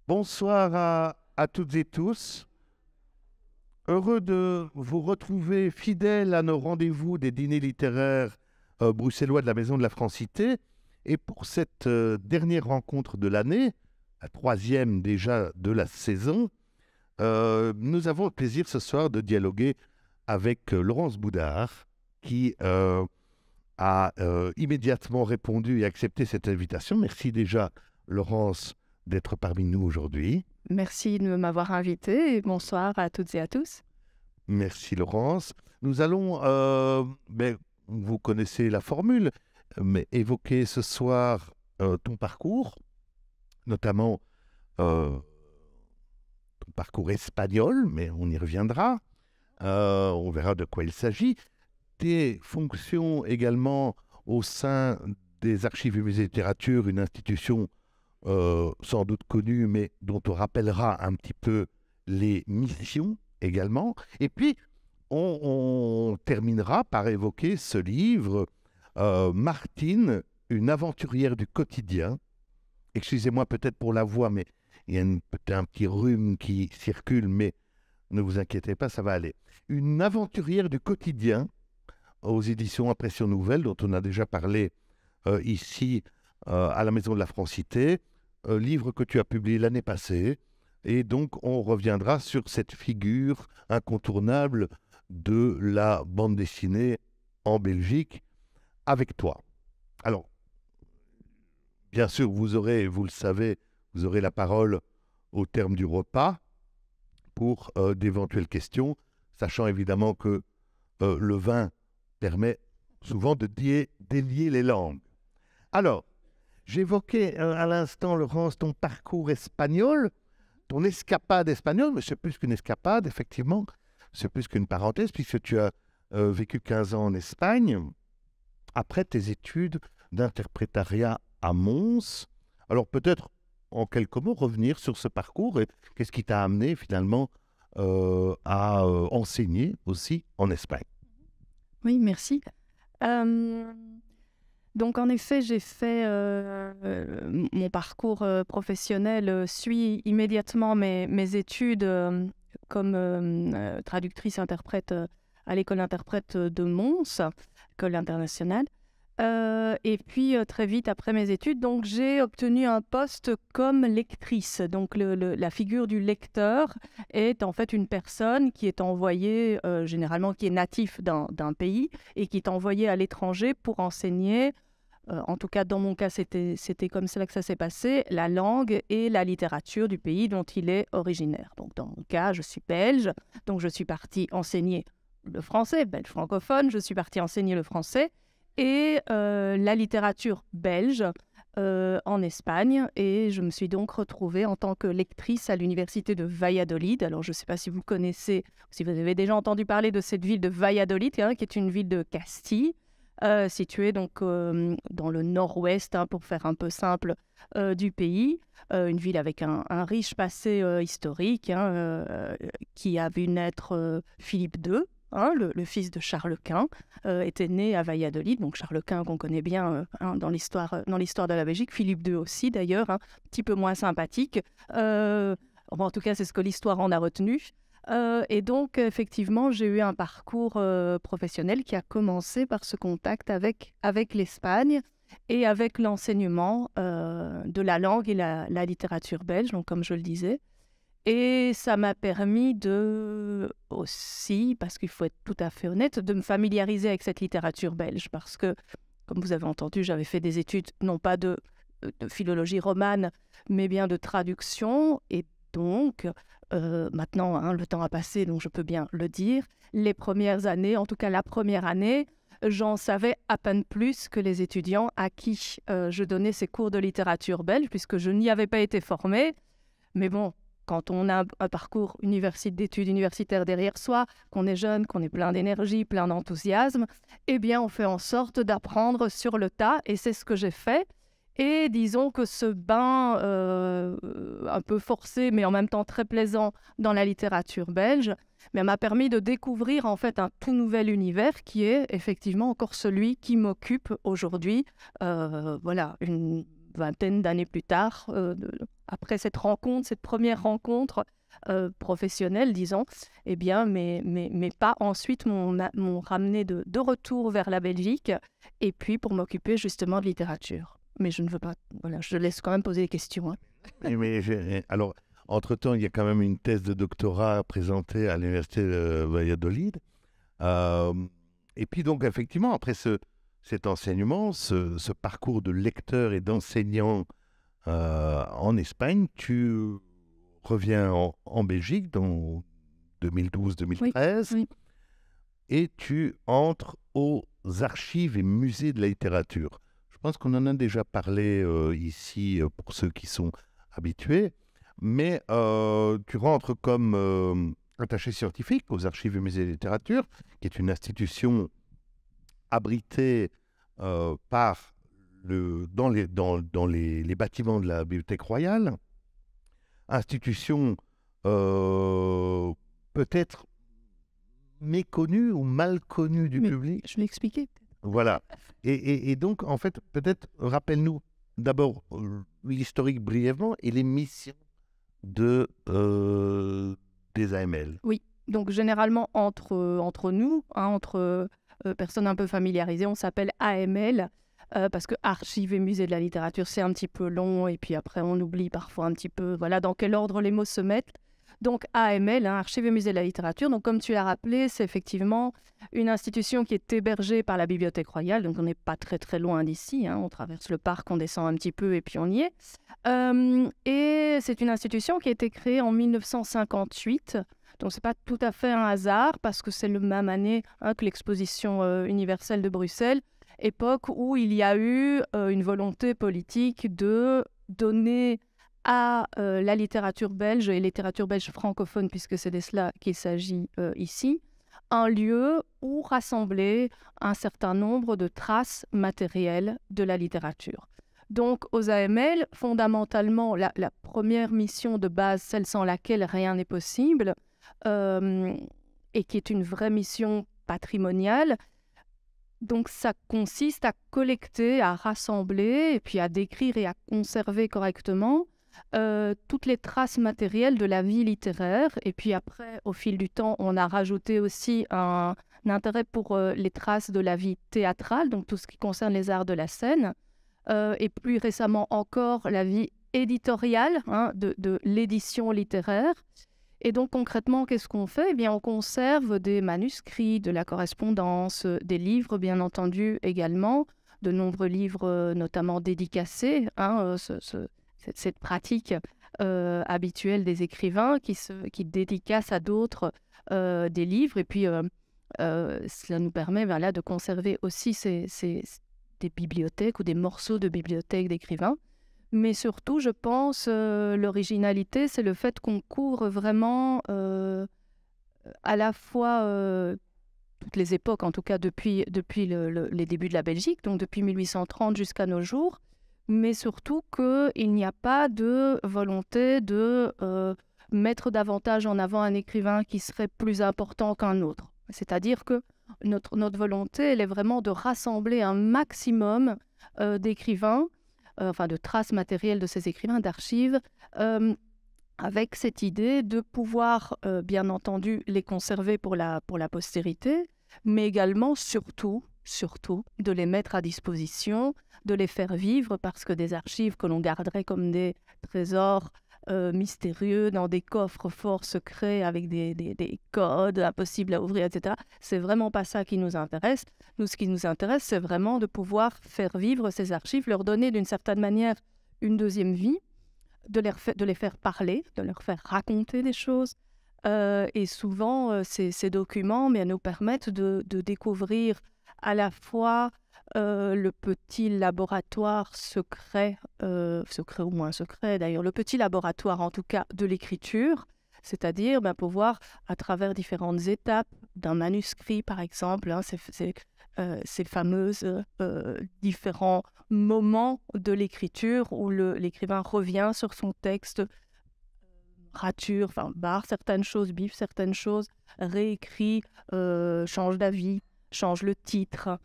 Bonsoir à toutes et tous. Heureux de vous retrouver fidèles à nos rendez-vous des dîners littéraires bruxellois de la Maison de la Francité. Et pour cette dernière rencontre de l'année, la troisième déjà de la saison, nous avons le plaisir ce soir de dialoguer avec Laurence Boudard, qui a immédiatement répondu et accepté cette invitation. Merci déjà, Laurence, d'être parmi nous aujourd'hui. Merci de m'avoir invité et bonsoir à toutes et à tous. Merci, Laurence. Nous allons, vous connaissez la formule, mais évoquer ce soir ton parcours, notamment ton parcours espagnol, mais on y reviendra. On verra de quoi il s'agit. Tes fonctions également au sein des Archives et Musées de littérature, une institution sans doute connue, mais dont on rappellera un petit peu les missions également. Et puis, on terminera par évoquer ce livre, Martine, une aventurière du quotidien. Excusez-moi peut-être pour la voix, mais il y a peut-être un petit rhume qui circule, mais ne vous inquiétez pas, ça va aller. Une aventurière du quotidien aux éditions Impression Nouvelle, dont on a déjà parlé ici à la Maison de la Francité, livre que tu as publié l'année passée. Et donc, on reviendra sur cette figure incontournable de la bande dessinée en Belgique avec toi. Alors, bien sûr, vous aurez, vous le savez, vous aurez la parole au terme du repas pour d'éventuelles questions, sachant évidemment que le vin permet souvent de délier les langues. Alors, j'évoquais à l'instant, Laurence, ton parcours espagnol, ton escapade espagnole, mais c'est plus qu'une escapade, effectivement, c'est plus qu'une parenthèse, puisque tu as vécu 15 ans en Espagne, après tes études d'interprétariat à Mons. Alors peut-être, en quelques mots, revenir sur ce parcours et qu'est-ce qui t'a amené finalement à enseigner aussi en Espagne. Oui, merci. Donc en effet, j'ai fait mon parcours professionnel suit immédiatement mes études comme traductrice-interprète à l'école d'interprète de Mons, école internationale. Et puis très vite après mes études, donc j'ai obtenu un poste comme lectrice. Donc la figure du lecteur est en fait une personne qui est envoyée, généralement qui est natif d'un pays et qui est envoyée à l'étranger pour enseigner. En tout cas, dans mon cas, c'était comme cela que ça s'est passé, la langue et la littérature du pays dont il est originaire. Donc dans mon cas, je suis belge, donc je suis partie enseigner le français, belge francophone, je suis partie enseigner le français et la littérature belge en Espagne. Et je me suis donc retrouvée en tant que lectrice à l'université de Valladolid. Alors, je ne sais pas si vous connaissez, si vous avez déjà entendu parler de cette ville de Valladolid, qui est une ville de Castille, située donc dans le nord-ouest, pour faire un peu simple, du pays. Une ville avec un riche passé historique, qui a vu naître Philippe II. Le fils de Charles Quint était né à Valladolid, donc Charles Quint qu'on connaît bien dans l'histoire de la Belgique, Philippe II aussi d'ailleurs, un petit peu moins sympathique. En tout cas, c'est ce que l'histoire en a retenu. Et donc, effectivement, j'ai eu un parcours professionnel qui a commencé par ce contact avec l'Espagne et avec l'enseignement de la langue et la littérature belge, donc comme je le disais. Et ça m'a permis aussi, parce qu'il faut être tout à fait honnête, de me familiariser avec cette littérature belge. Parce que, comme vous avez entendu, j'avais fait des études, non pas de philologie romane, mais bien de traduction. Et donc, maintenant, le temps a passé, donc je peux bien le dire. Les premières années, en tout cas la première année, j'en savais à peine plus que les étudiants à qui je donnais ces cours de littérature belge, puisque je n'y avais pas été formée. Mais bon, quand on a un parcours d'études universitaires derrière soi, qu'on est jeune, qu'on est plein d'énergie, plein d'enthousiasme, eh bien, on fait en sorte d'apprendre sur le tas, et c'est ce que j'ai fait. Et disons que ce bain un peu forcé, mais en même temps très plaisant dans la littérature belge, m'a permis de découvrir en fait un tout nouvel univers qui est effectivement encore celui qui m'occupe aujourd'hui. Voilà, une vingtaine d'années plus tard, après cette première rencontre professionnelle, disons, eh bien, mes pas ensuite m'ont ramené de retour vers la Belgique, et puis pour m'occuper justement de littérature. Mais je ne veux pas, voilà, je laisse quand même poser des questions. Hein. Alors, entre-temps, il y a quand même une thèse de doctorat présentée à l'université de Valladolid. Et puis donc, effectivement, après cet enseignement, ce parcours de lecteur et d'enseignant en Espagne, tu reviens en Belgique dans 2012-2013 Oui. et tu entres aux archives et musées de la littérature. Je pense qu'on en a déjà parlé ici pour ceux qui sont habitués, mais tu rentres comme attaché scientifique aux archives et musées de littérature, qui est une institution abritée dans les bâtiments de la Bibliothèque royale, institution peut-être méconnue ou mal connue du public. Je l'ai expliqué. Voilà. Et donc, en fait, peut-être rappelle-nous d'abord l'historique brièvement et les missions des AML. Oui, donc généralement entre nous, hein, entre personnes un peu familiarisées, on s'appelle AML, parce que Archives et Musées de la littérature, c'est un petit peu long, et puis après on oublie parfois un petit peu, voilà, dans quel ordre les mots se mettent. Donc AML, hein, Archives et Musées de la littérature, donc comme tu l'as rappelé, c'est effectivement une institution qui est hébergée par la Bibliothèque royale, donc on n'est pas très très loin d'ici, hein, on traverse le parc, on descend un petit peu et puis on y est. Et c'est une institution qui a été créée en 1958, donc c'est pas tout à fait un hasard parce que c'est la même année que l'exposition universelle de Bruxelles, époque où il y a eu une volonté politique de donner à la littérature belge et littérature belge francophone, puisque c'est de cela qu'il s'agit ici, un lieu où rassembler un certain nombre de traces matérielles de la littérature. Donc aux AML, fondamentalement, la première mission de base, celle sans laquelle rien n'est possible, et qui est une vraie mission patrimoniale, donc ça consiste à collecter, à rassembler, et puis à décrire et à conserver correctement toutes les traces matérielles de la vie littéraire. Et puis après, au fil du temps, on a rajouté aussi un intérêt pour les traces de la vie théâtrale, donc tout ce qui concerne les arts de la scène. Et plus récemment encore, la vie éditoriale, hein, de l'édition littéraire. Et donc concrètement, qu'est-ce qu'on fait? Eh bien, on conserve des manuscrits, de la correspondance, des livres, bien entendu, également, de nombreux livres, notamment dédicacés, hein, cette pratique habituelle des écrivains qui dédicacent à d'autres des livres. Et puis, cela nous permet là, de conserver aussi des bibliothèques ou des morceaux de bibliothèques d'écrivains. Mais surtout, je pense, l'originalité, c'est le fait qu'on couvre vraiment à la fois toutes les époques, en tout cas depuis les débuts de la Belgique, donc depuis 1830 jusqu'à nos jours, mais surtout qu'il n'y a pas de volonté de mettre davantage en avant un écrivain qui serait plus important qu'un autre. C'est-à-dire que notre volonté, elle est vraiment de rassembler un maximum d'écrivains, de traces matérielles de ces écrivains, d'archives, avec cette idée de pouvoir, bien entendu, les conserver pour la postérité, mais également, surtout, de les mettre à disposition, de les faire vivre, parce que des archives que l'on garderait comme des trésors mystérieux dans des coffres forts secrets avec des codes impossibles à ouvrir, etc. C'est vraiment pas ça qui nous intéresse. Nous, ce qui nous intéresse, c'est vraiment de pouvoir faire vivre ces archives, leur donner d'une certaine manière une deuxième vie, de les faire parler, de leur faire raconter des choses. Et souvent, ces documents nous permettent de découvrir à la fois le petit laboratoire secret ou moins secret d'ailleurs, le petit laboratoire en tout cas de l'écriture, c'est-à-dire pouvoir, à travers différentes étapes d'un manuscrit par exemple, hein, ces fameuses différents moments de l'écriture où l'écrivain revient sur son texte, rature, barre certaines choses, biffe certaines choses, réécrit, change d'avis, change le titre,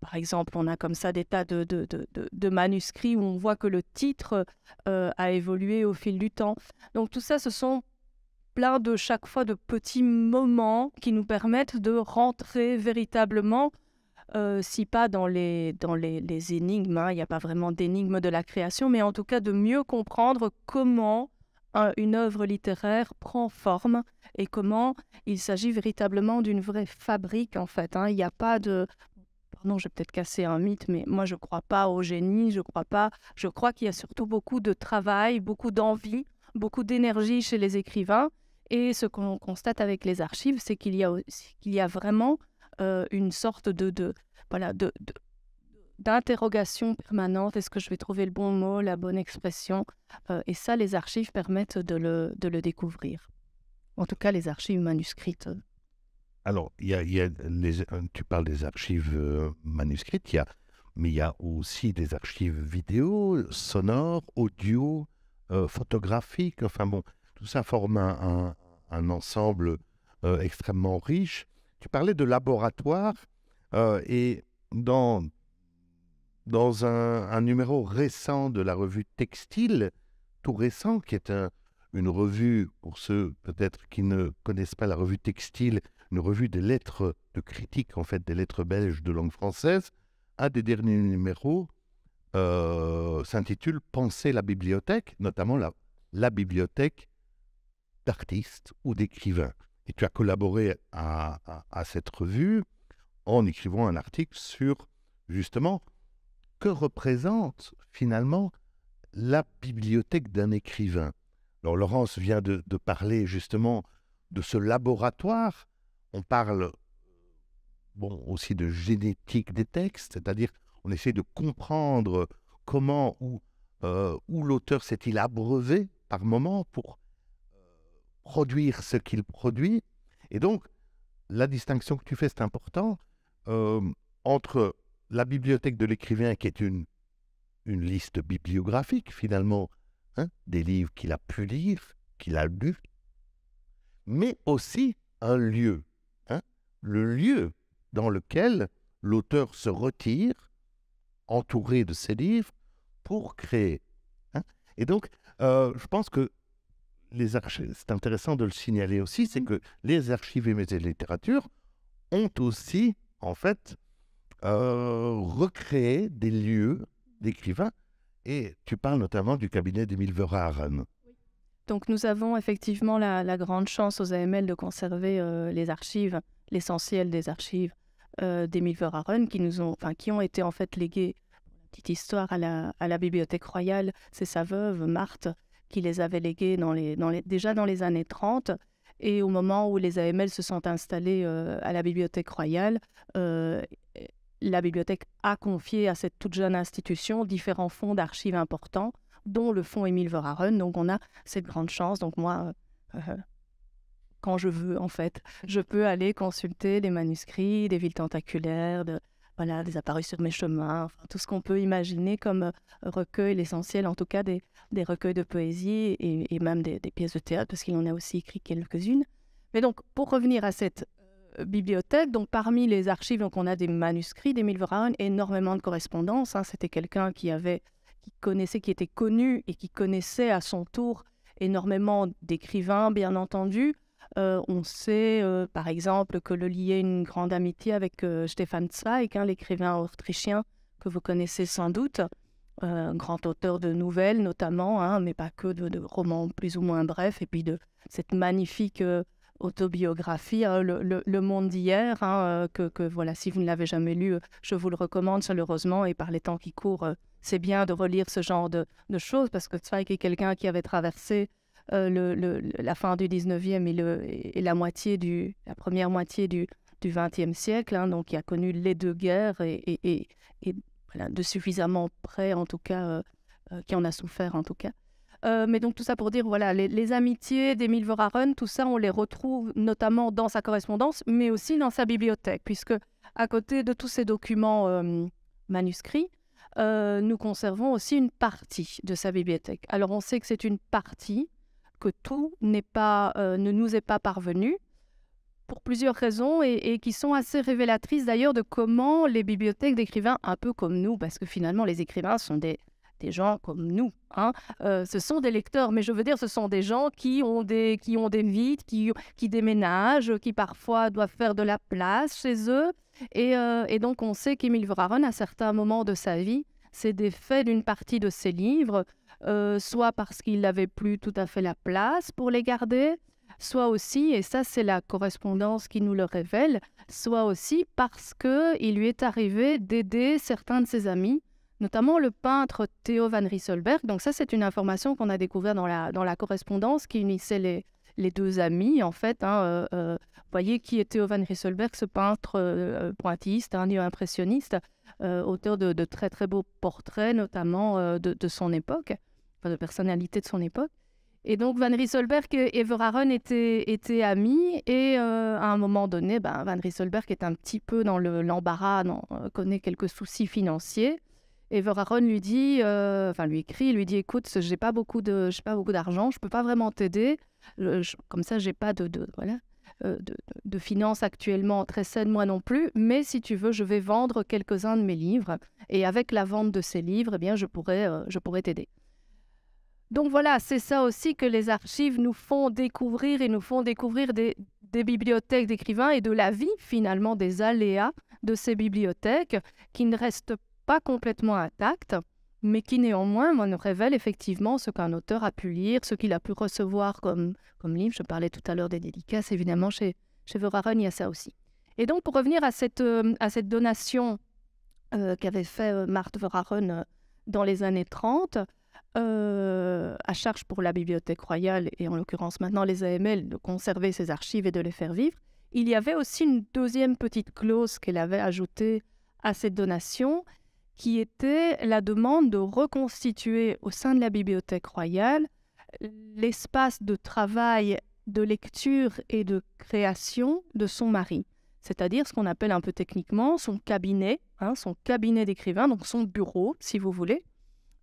par exemple, on a comme ça des tas de manuscrits où on voit que le titre a évolué au fil du temps. Donc tout ça, ce sont plein de chaque fois de petits moments qui nous permettent de rentrer véritablement, si pas dans les énigmes, hein, il n'y a pas vraiment d'énigmes de la création, mais en tout cas de mieux comprendre comment une œuvre littéraire prend forme et comment il s'agit véritablement d'une vraie fabrique en fait, hein. Il n'y a pas de... Pardon, je vais peut-être casser un mythe, mais moi je ne crois pas au génie, je crois qu'il y a surtout beaucoup de travail, beaucoup d'envie, beaucoup d'énergie chez les écrivains. Et ce qu'on constate avec les archives, c'est qu'il y a vraiment une sorte voilà, d'interrogation permanente. Est-ce que je vais trouver le bon mot, la bonne expression? Et ça, les archives permettent de le découvrir. En tout cas, les archives manuscrites. Alors, tu parles des archives manuscrites, mais il y a aussi des archives vidéo, sonores, audio, photographiques. Enfin bon, tout ça forme un ensemble extrêmement riche. Tu parlais de laboratoire et dans un numéro récent de la revue Textile, tout récent, qui est une revue, pour ceux peut-être qui ne connaissent pas la revue Textile, une revue des lettres de critique, en fait, des lettres belges de langue française, un des derniers numéros s'intitule « Penser la bibliothèque », notamment la bibliothèque d'artistes ou d'écrivains. Et tu as collaboré à cette revue en écrivant un article sur, justement, que représente finalement la bibliothèque d'un écrivain. Alors Laurence vient de parler justement de ce laboratoire. On parle aussi de génétique des textes, c'est-à-dire on essaie de comprendre comment où l'auteur s'est-il abreuvé par moment pour produire ce qu'il produit. Et donc, la distinction que tu fais, c'est important, entre la bibliothèque de l'écrivain, qui est une liste bibliographique, finalement, hein, des livres qu'il a pu lire, qu'il a lus, mais aussi un lieu, hein, le lieu dans lequel l'auteur se retire, entouré de ses livres, pour créer. Hein. Et donc, je pense que les archives, c'est intéressant de le signaler aussi, c'est que les archives et musées de littérature ont aussi, en fait, recréé des lieux d'écrivains. Et tu parles notamment du cabinet d'Émile Verhaeren. Donc nous avons effectivement la grande chance aux AML de conserver les archives, l'essentiel des archives d'Émile Verhaeren qui ont été en fait léguées, petite histoire, à la Bibliothèque royale. C'est sa veuve, Marthe, qui les avait léguées déjà dans les années 30. Et au moment où les AML se sont installés à la Bibliothèque royale, la bibliothèque a confié à cette toute jeune institution différents fonds d'archives importants, dont le fonds Émile Verhaeren. Donc on a cette grande chance. Donc moi, quand je veux, en fait, je peux aller consulter des manuscrits, des villes tentaculaires, des apparus sur mes chemins, enfin, tout ce qu'on peut imaginer comme recueil, l'essentiel en tout cas des recueils de poésie et même des pièces de théâtre, parce qu'il en a aussi écrit quelques-unes. Mais donc, pour revenir à cette bibliothèque, donc parmi les archives, donc on a des manuscrits d'Émile Verhaeren, énormément de correspondances. Hein. C'était quelqu'un qui était connu et qui connaissait à son tour énormément d'écrivains, bien entendu. On sait, par exemple, que le liait une grande amitié avec Stefan Zweig, hein, l'écrivain autrichien que vous connaissez sans doute, un grand auteur de nouvelles notamment, hein, mais pas que, de romans plus ou moins brefs, et puis de cette magnifique autobiographie, hein, le Monde d'hier, hein, que voilà, si vous ne l'avez jamais lu, je vous le recommande chaleureusement, et par les temps qui courent, c'est bien de relire ce genre de choses, parce que Zweig est quelqu'un qui avait traversé la fin du 19e et la première moitié du 20e siècle, hein, donc qui a connu les deux guerres et voilà, de suffisamment près en tout cas, qui en a souffert en tout cas. Mais donc tout ça pour dire, voilà, les amitiés d'Émile Verhaeren, tout ça on les retrouve notamment dans sa correspondance, mais aussi dans sa bibliothèque, puisque à côté de tous ces documents manuscrits, nous conservons aussi une partie de sa bibliothèque. Alors on sait que c'est une partie, que tout ne nous est pas parvenu. pour plusieurs raisons et qui sont assez révélatrices d'ailleurs de comment les bibliothèques d'écrivains, un peu comme nous, parce que finalement les écrivains sont des gens comme nous, hein. Ce sont des lecteurs, mais je veux dire, ce sont des gens qui ont des vies, qui déménagent, qui parfois doivent faire de la place chez eux. Et donc, on sait qu'Émile Verhaeren, à certains moments de sa vie, s'est défait d'une partie de ses livres, soit parce qu'il n'avait plus tout à fait la place pour les garder, soit aussi, et ça c'est la correspondance qui nous le révèle, soit aussi parce qu'il lui est arrivé d'aider certains de ses amis, notamment le peintre Theo van Rysselberghe. Donc ça, c'est une information qu'on a découvert dans la correspondance qui unissait les deux amis, en fait. Vous voyez qui est Theo van Rysselberghe, ce peintre pointilliste, néo-impressionniste, auteur de très très beaux portraits, notamment de son époque, enfin, de personnalités de son époque. Et donc Van Rysselberghe et Verhaeren étaient amis et à un moment donné, Van Rysselberghe est un petit peu dans l'embarras, connaît quelques soucis financiers. Et Verhaeren lui dit, lui écrit, lui dit, écoute, j'ai pas beaucoup d'argent, je peux pas vraiment t'aider. Comme ça, j'ai pas de finances actuellement très saines, moi non plus. Mais si tu veux, je vais vendre quelques-uns de mes livres. Et avec la vente de ces livres, eh bien, je pourrais t'aider. Donc voilà, c'est ça aussi que les archives nous font découvrir et nous font découvrir des bibliothèques d'écrivains et de la vie, finalement, des aléas de ces bibliothèques qui ne restent pas complètement intactes, mais qui néanmoins nous révèlent effectivement ce qu'un auteur a pu lire, ce qu'il a pu recevoir comme livre. Je parlais tout à l'heure des dédicaces, évidemment, chez Verhaeren, il y a ça aussi. Et donc, pour revenir à cette donation qu'avait fait Marthe Verhaeren dans les années 30, à charge pour la Bibliothèque royale, et en l'occurrence maintenant les AML, de conserver ces archives et de les faire vivre, il y avait aussi une deuxième petite clause qu'elle avait ajoutée à cette donation, qui était la demande de reconstituer au sein de la Bibliothèque royale l'espace de travail, de lecture et de création de son mari. C'est-à-dire ce qu'on appelle un peu techniquement son cabinet d'écrivain, donc son bureau, si vous voulez.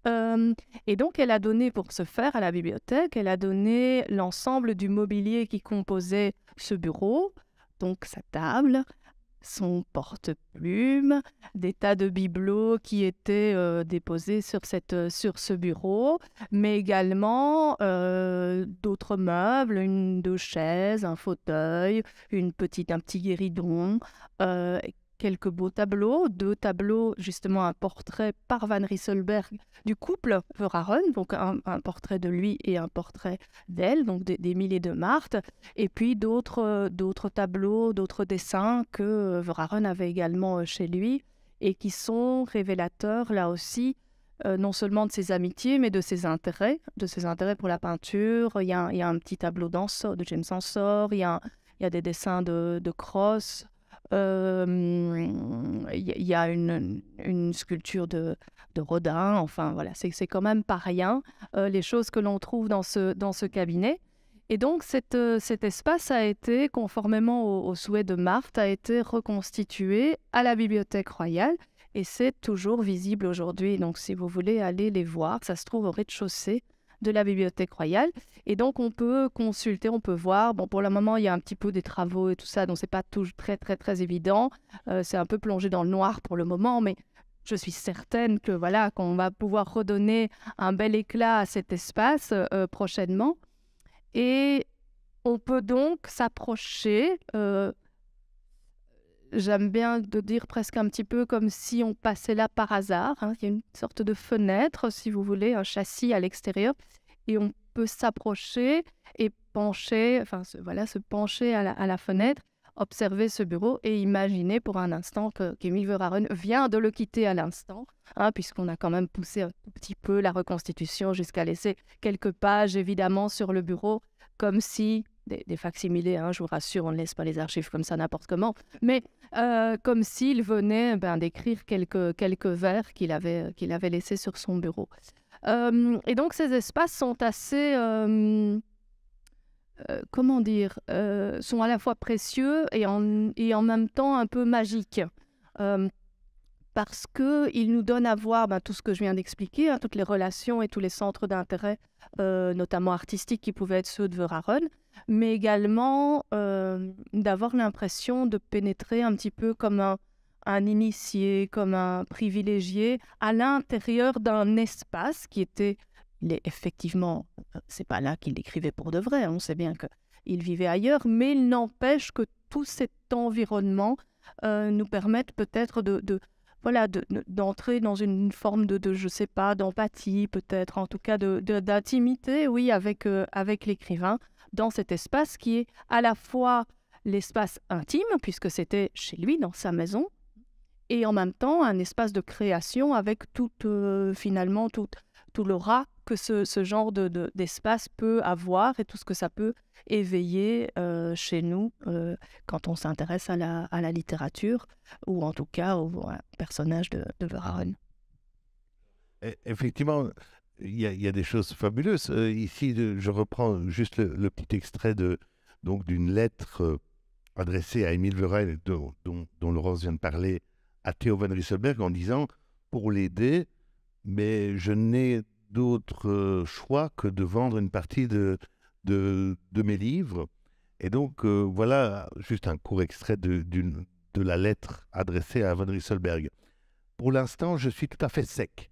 Et donc, elle a donné pour ce faire à la bibliothèque, elle a donné l'ensemble du mobilier qui composait ce bureau, donc sa table, son porte-plume, des tas de bibelots qui étaient déposés sur ce bureau, mais également d'autres meubles, deux chaises, un fauteuil, un petit guéridon, quelques beaux tableaux, 2 tableaux, justement un portrait par Van Rysselberghe du couple Verhaeren, donc un portrait de lui et un portrait d'elle, donc d'Émile et de Marthe, et puis d'autres tableaux, d'autres dessins que Verhaeren avait également chez lui et qui sont révélateurs là aussi non seulement de ses amitiés, mais de ses intérêts pour la peinture. Il y a un petit tableau de James Ensor, il y a des dessins de Cross. Il y a une sculpture de Rodin, enfin voilà, c'est quand même pas rien, les choses que l'on trouve dans ce cabinet. Et donc cet espace a été, conformément au souhait de Marthe, a été reconstitué à la Bibliothèque royale et c'est toujours visible aujourd'hui. Donc si vous voulez aller les voir, ça se trouve au rez-de-chaussée de la Bibliothèque royale. Et donc, on peut consulter, on peut voir. Bon, pour le moment, il y a un petit peu des travaux et tout ça, donc c'est pas tout très, très, très évident. C'est un peu plongé dans le noir pour le moment, mais je suis certaine que voilà, qu'on va pouvoir redonner un bel éclat à cet espace prochainement. Et on peut donc s'approcher, j'aime bien de dire presque un petit peu comme si on passait là par hasard. Il y a une sorte de fenêtre, si vous voulez, un châssis à l'extérieur, et on peut s'approcher et pencher, se pencher à la fenêtre, observer ce bureau et imaginer pour un instant qu'Émile Verhaeren vient de le quitter à l'instant, puisqu'on a quand même poussé un tout petit peu la reconstitution jusqu'à laisser quelques pages évidemment sur le bureau, comme si des facsimilés, je vous rassure, on ne laisse pas les archives comme ça n'importe comment, mais comme s'il venait d'écrire quelques vers qu'il avait laissés sur son bureau. Et donc ces espaces sont assez, sont à la fois précieux et en même temps un peu magiques. parce qu'il nous donne à voir tout ce que je viens d'expliquer, hein, toutes les relations et tous les centres d'intérêt, notamment artistiques, qui pouvaient être ceux de Verhaeren, mais également d'avoir l'impression de pénétrer un petit peu comme un initié, comme un privilégié, à l'intérieur d'un espace qui était, effectivement, c'est pas là qu'il l'écrivait pour de vrai, on sait bien qu'il vivait ailleurs, mais il n'empêche que tout cet environnement nous permette peut-être d'entrer dans une forme je sais pas, d'empathie peut-être, en tout cas d'intimité, oui, avec l'écrivain, dans cet espace qui est à la fois l'espace intime, puisque c'était chez lui, dans sa maison, et en même temps un espace de création avec finalement tout l'aura que ce genre d'espace peut avoir et tout ce que ça peut éveiller chez nous quand on s'intéresse à la littérature, ou en tout cas au personnage de Verhaeren. Effectivement, il y a des choses fabuleuses. Ici, je reprends juste le petit extrait d'une lettre adressée à Émile Verhaeren, dont Laurence vient de parler, à Theo van Rysselberghe, en disant « Pour l'aider, mais je n'ai d'autre choix que de vendre une partie de mes livres. » Et donc, voilà juste un court extrait de la lettre adressée à van Rysselberghe. « Pour l'instant, je suis tout à fait sec.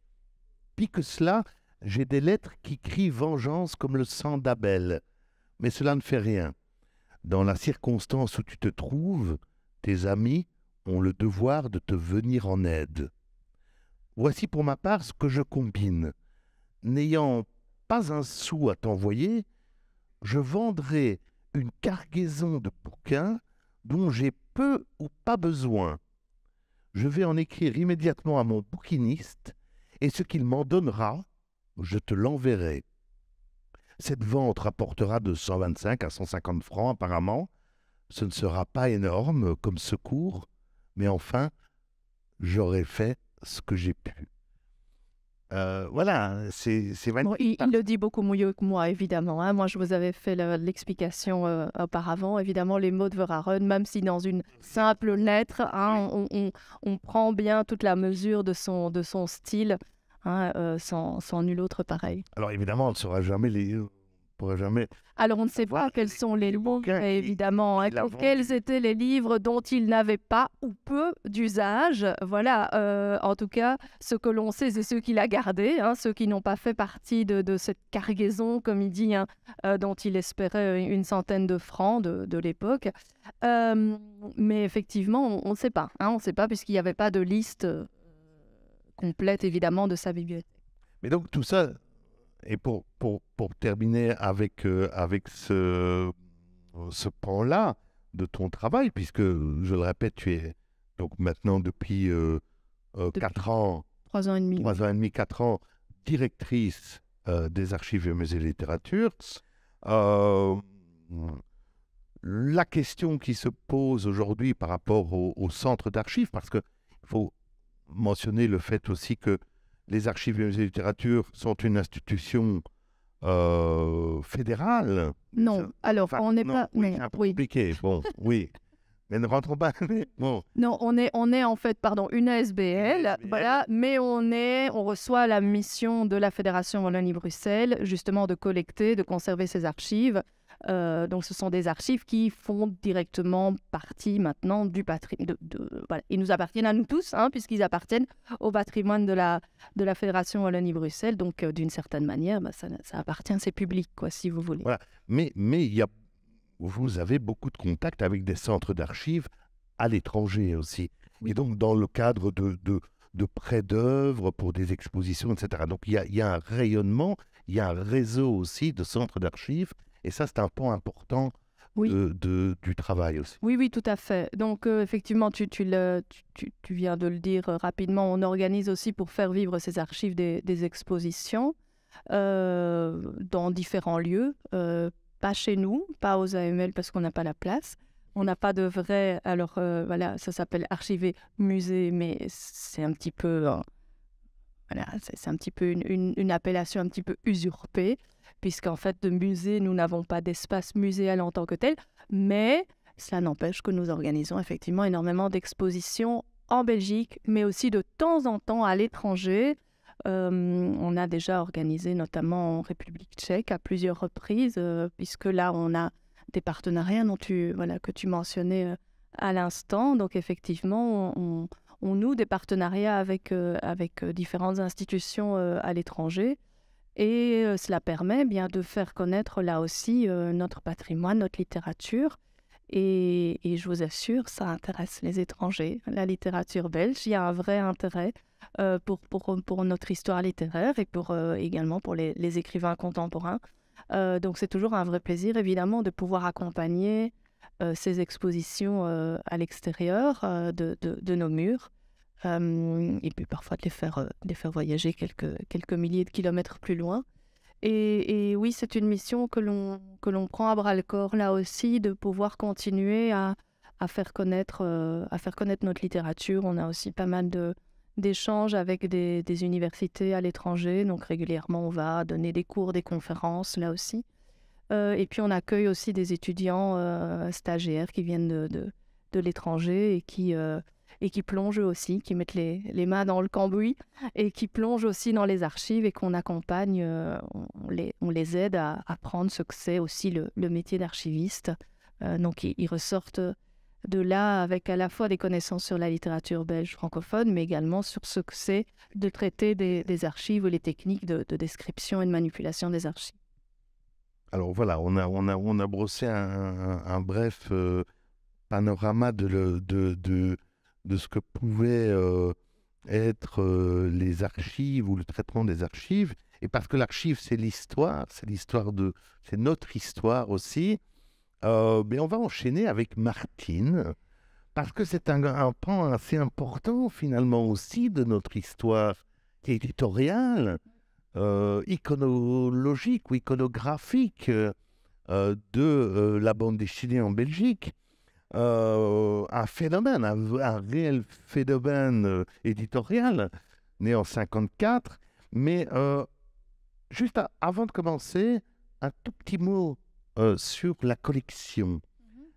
Pis que cela, j'ai des lettres qui crient vengeance comme le sang d'Abel. Mais cela ne fait rien. Dans la circonstance où tu te trouves, tes amis ont le devoir de te venir en aide. Voici pour ma part ce que je combine. N'ayant pas un sou à t'envoyer, je vendrai une cargaison de bouquins dont j'ai peu ou pas besoin. Je vais en écrire immédiatement à mon bouquiniste, et ce qu'il m'en donnera, je te l'enverrai. Cette vente rapportera de 125 à 150 francs apparemment. Ce ne sera pas énorme comme secours, mais enfin, j'aurai fait ce que j'ai pu. » Voilà, c'est magnifique. Bon, il le dit beaucoup mieux que moi, évidemment. Hein. Moi, je vous avais fait l'explication auparavant. Évidemment, les mots de Verhaeren, même si dans une simple lettre, hein, on prend bien toute la mesure de son style, hein, sans nul autre pareil. Alors évidemment, on ne saura jamais pourra jamais... Alors, on ne sait pas quels sont les livres, évidemment, hein, quels étaient les livres dont il n'avait pas ou peu d'usage. Voilà, en tout cas, ce que l'on sait, c'est ceux qu'il a gardés, hein, ceux qui n'ont pas fait partie de cette cargaison, comme il dit, hein, dont il espérait une centaine de francs de l'époque. Mais effectivement, on ne sait pas. Hein, on ne sait pas, puisqu'il n'y avait pas de liste complète, évidemment, de sa bibliothèque. Mais donc, tout ça... Et pour terminer avec ce pan-là de ton travail, puisque, je le répète, tu es donc maintenant depuis 4 ans, 3 ans et demi. 3 ans et demi, 4 ans, directrice des archives et musées de littérature. La question qui se pose aujourd'hui par rapport au centre d'archives, parce qu'il faut mentionner le fait aussi que les archives et musées de littérature sont une institution fédérale. Non, alors on n'est pas... Oui, c'est un peu compliqué. Bon, oui. Mais ne rentrons pas... Bon. Non, on est en fait, une ASBL, voilà, mais on reçoit la mission de la Fédération Wallonie-Bruxelles, justement de collecter, de conserver ces archives. Donc ce sont des archives qui font directement partie maintenant du patrimoine. Voilà. Ils nous appartiennent à nous tous, hein, puisqu'ils appartiennent au patrimoine de la Fédération Wallonie-Bruxelles. Donc d'une certaine manière, ça appartient, c'est public, quoi, si vous voulez. Voilà. Mais vous avez beaucoup de contacts avec des centres d'archives à l'étranger aussi. Oui. Et donc dans le cadre de prêts d'œuvres pour des expositions, etc. Donc il y a un rayonnement, il y a un réseau aussi de centres d'archives. Et ça, c'est un pan important du travail aussi. Oui, tout à fait. Donc, effectivement, tu viens de le dire rapidement, on organise aussi pour faire vivre ces archives des expositions dans différents lieux. Pas chez nous, pas aux AML parce qu'on n'a pas la place. On n'a pas de vrai... Alors, voilà, ça s'appelle archiver musée, mais c'est un petit peu... voilà, c'est un petit peu une appellation un petit peu usurpée, puisqu'en fait, de musée, nous n'avons pas d'espace muséal en tant que tel, mais cela n'empêche que nous organisons effectivement énormément d'expositions en Belgique, mais aussi de temps en temps à l'étranger. On a déjà organisé notamment en République tchèque à plusieurs reprises, puisque là, on a des partenariats que tu mentionnais à l'instant. Donc, effectivement, on noue des partenariats avec différentes institutions à l'étranger. Et cela permet bien de faire connaître là aussi notre patrimoine, notre littérature. Et je vous assure, ça intéresse les étrangers. La littérature belge, il y a un vrai intérêt pour notre histoire littéraire et également pour les écrivains contemporains. Donc c'est toujours un vrai plaisir, évidemment, de pouvoir accompagner ces expositions à l'extérieur de nos murs. Et puis parfois de les faire voyager quelques milliers de kilomètres plus loin. Et oui, c'est une mission que l'on prend à bras-le-corps là aussi, de pouvoir continuer à faire connaître notre littérature. On a aussi pas mal d'échanges avec des universités à l'étranger. Donc régulièrement, on va donner des cours, des conférences là aussi. Et puis on accueille aussi des étudiants stagiaires qui viennent de l'étranger et qui plongent aussi, qui mettent les mains dans le cambouis et qui plongent aussi dans les archives et qu'on accompagne, on les aide à apprendre ce que c'est aussi le métier d'archiviste. Donc ils ressortent de là avec à la fois des connaissances sur la littérature belge francophone, mais également sur ce que c'est de traiter des archives ou les techniques de description et de manipulation des archives. Alors voilà, on a brossé un bref panorama de ce que pouvaient être les archives ou le traitement des archives. Et parce que l'archive, c'est notre histoire aussi, mais on va enchaîner avec Martine, parce que c'est un pan assez important finalement aussi de notre histoire éditoriale, iconologique ou iconographique de la bande dessinée en Belgique. Un phénomène, un réel phénomène éditorial, né en 1954. Mais juste avant de commencer, un tout petit mot sur la collection.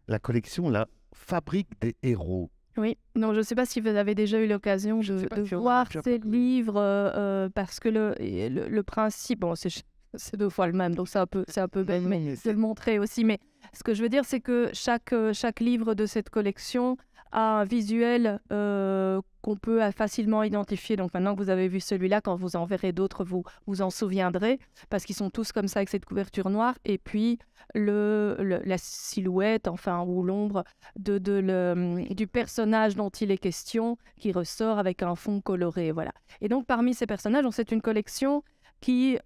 La collection, la Fabrique des héros. Oui, non, je ne sais pas si vous avez déjà eu l'occasion de voir ces livres, parce que le principe, bon, c'est deux fois le même, donc c'est un peu bête, mais de le montrer aussi. Mais ce que je veux dire, c'est que chaque livre de cette collection a un visuel qu'on peut facilement identifier. Donc maintenant que vous avez vu celui-là, quand vous en verrez d'autres, vous en souviendrez, parce qu'ils sont tous comme ça avec cette couverture noire. Et puis la silhouette, enfin, ou l'ombre du personnage dont il est question, qui ressort avec un fond coloré. Voilà. Et donc parmi ces personnages, c'est une collection qui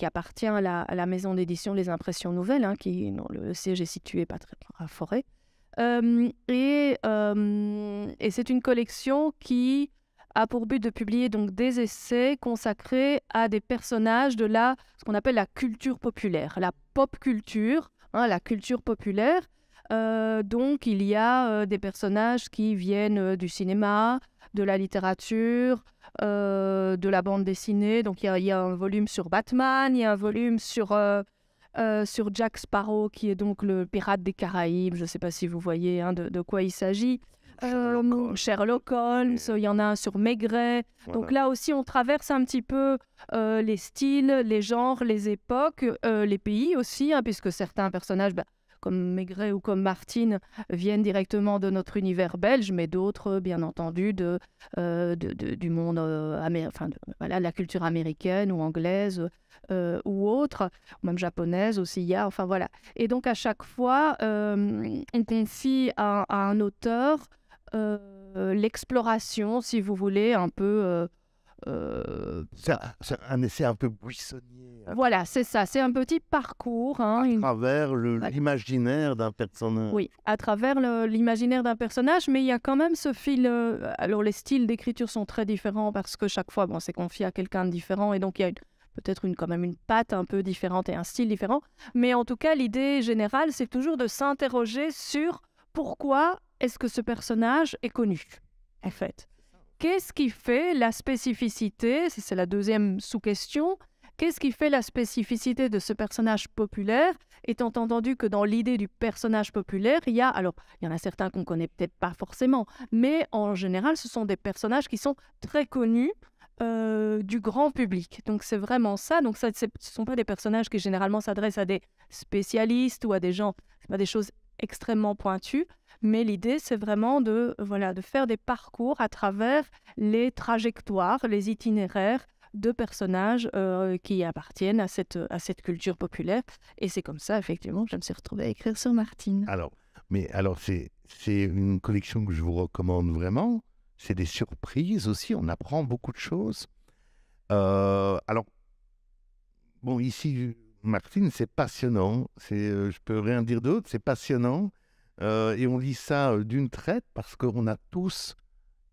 appartient à la maison d'édition Les Impressions Nouvelles, dont le siège est situé pas très loin à Forêt. Et c'est une collection qui a pour but de publier donc des essais consacrés à des personnages de ce qu'on appelle la culture populaire, la pop culture, la culture populaire. Donc il y a des personnages qui viennent du cinéma, de la littérature, de la bande dessinée. Donc il y a un volume sur Batman, il y a un volume sur Jack Sparrow, qui est donc le pirate des Caraïbes. Je ne sais pas si vous voyez de quoi il s'agit. Sherlock Holmes, il y en a un sur Maigret. Voilà. Donc là aussi, on traverse un petit peu les styles, les genres, les époques, les pays aussi, puisque certains personnages, comme Maigret ou comme Martine, viennent directement de notre univers belge, mais d'autres, bien entendu, du monde, la culture américaine ou anglaise ou autre, ou même japonaise aussi, il y a, enfin voilà. Et donc, à chaque fois, on confie à un auteur l'exploration, si vous voulez, un peu... c'est un essai un peu buissonnier. Voilà, c'est ça. C'est un petit parcours. À travers l'imaginaire d'un personnage. Oui, à travers l'imaginaire d'un personnage, mais il y a quand même ce fil... alors, les styles d'écriture sont très différents parce que chaque fois, c'est confié à quelqu'un de différent et donc il y a peut-être quand même une patte un peu différente et un style différent. Mais en tout cas, l'idée générale, c'est toujours de s'interroger sur pourquoi est-ce que ce personnage est connu, en fait. Qu'est-ce qui fait la spécificité, c'est la deuxième sous-question, Qu'est-ce qui fait la spécificité de ce personnage populaire, étant entendu que dans l'idée du personnage populaire, il y en a certains qu'on connaît peut-être pas forcément, mais en général, ce sont des personnages qui sont très connus du grand public. Donc c'est vraiment ça. Donc ce ne sont pas des personnages qui généralement s'adressent à des spécialistes ou à des gens, c'est pas des choses extrêmement pointues, mais l'idée c'est vraiment de faire des parcours à travers les trajectoires, les itinéraires de personnages qui appartiennent à cette culture populaire. Et c'est comme ça, effectivement, que je me suis retrouvée à écrire sur Martine. Alors, c'est une collection que je vous recommande vraiment. C'est des surprises aussi, on apprend beaucoup de choses. Alors, bon, ici, Martine, c'est passionnant. Je peux rien dire d'autre, c'est passionnant. Et on lit ça d'une traite parce qu'on a tous,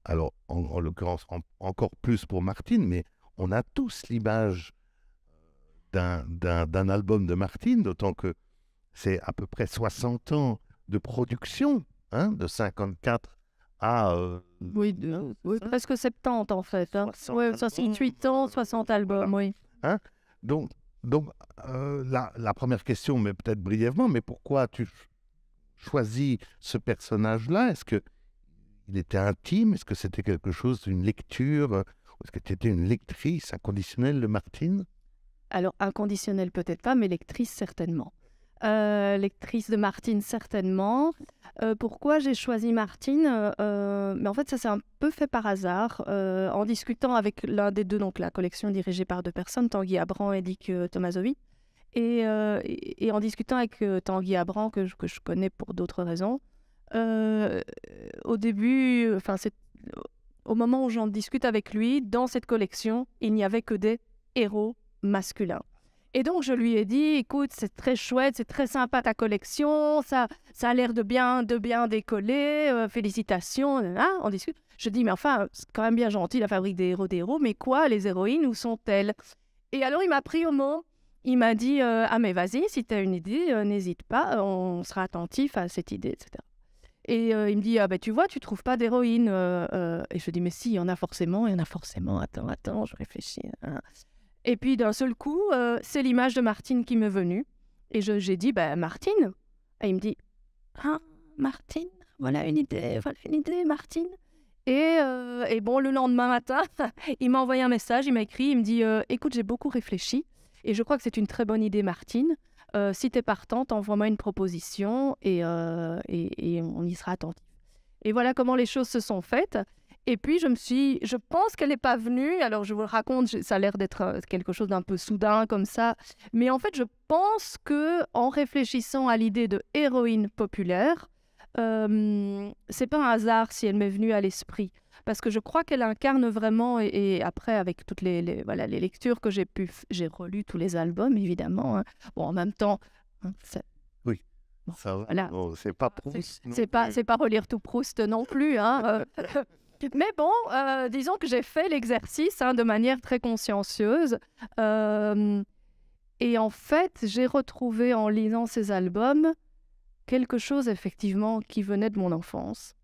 alors en l'occurrence encore plus pour Martine, mais on a tous l'image d'un album de Martine, d'autant que c'est à peu près 60 ans de production, de 54 à... oui, presque 70 en fait. 68 ans, 60 albums, voilà. oui. Donc la première question, mais peut-être brièvement, mais pourquoi tu choisis ce personnage-là? Est-ce qu'il était intime? Est-ce que c'était quelque chose d'une lecture? Est-ce que tu étais une lectrice inconditionnelle de Martine? Alors, inconditionnelle peut-être pas, mais lectrice certainement. Lectrice de Martine certainement. Pourquoi j'ai choisi Martine? Mais en fait, ça s'est un peu fait par hasard. En discutant avec l'un des deux, donc la collection dirigée par deux personnes, Tanguy Abran et Dick Tomasovi. Et en discutant avec Tanguy Abran, que je connais pour d'autres raisons, au début, au moment où j'en discute avec lui, dans cette collection, il n'y avait que des héros masculins. Et donc, je lui ai dit, écoute, c'est très chouette, c'est très sympa ta collection, ça a l'air de bien décoller, félicitations, on discute. Je dis, mais enfin, c'est quand même bien gentil la fabrique des héros, mais quoi, les héroïnes, où sont-elles? Et alors, il m'a pris au mot, il m'a dit, ah mais vas-y, si tu as une idée, n'hésite pas, on sera attentif à cette idée, etc. Et il me dit, ah ben tu vois, tu trouves pas d'héroïne. Et je dis, mais si, il y en a forcément, attends, je réfléchis. Et puis d'un seul coup, c'est l'image de Martine qui m'est venue. Et j'ai dit, ben Martine. Et il me dit, ah, Martine, voilà une idée, Martine. Et bon, le lendemain matin, il m'a envoyé un message, il m'a écrit, il me dit, écoute, j'ai beaucoup réfléchi et je crois que c'est une très bonne idée, Martine. Si tu es partante, envoie-moi une proposition et on y sera attentif. Et voilà comment les choses se sont faites. Et puis, je pense qu'elle n'est pas venue. Alors, je vous le raconte, ça a l'air d'être quelque chose d'un peu soudain comme ça. Mais en fait, je pense qu'en réfléchissant à l'idée de héroïne populaire, c'est pas un hasard si elle m'est venue à l'esprit. Parce que je crois qu'elle incarne vraiment, et après, avec toutes les lectures que j'ai relu tous les albums, évidemment. Bon, en même temps, oui, bon, ça va. voilà. Oh, c'est pas Proust. C'est pas relire tout Proust non plus. Mais bon, disons que j'ai fait l'exercice de manière très consciencieuse. Et en fait, j'ai retrouvé en lisant ces albums quelque chose effectivement qui venait de mon enfance.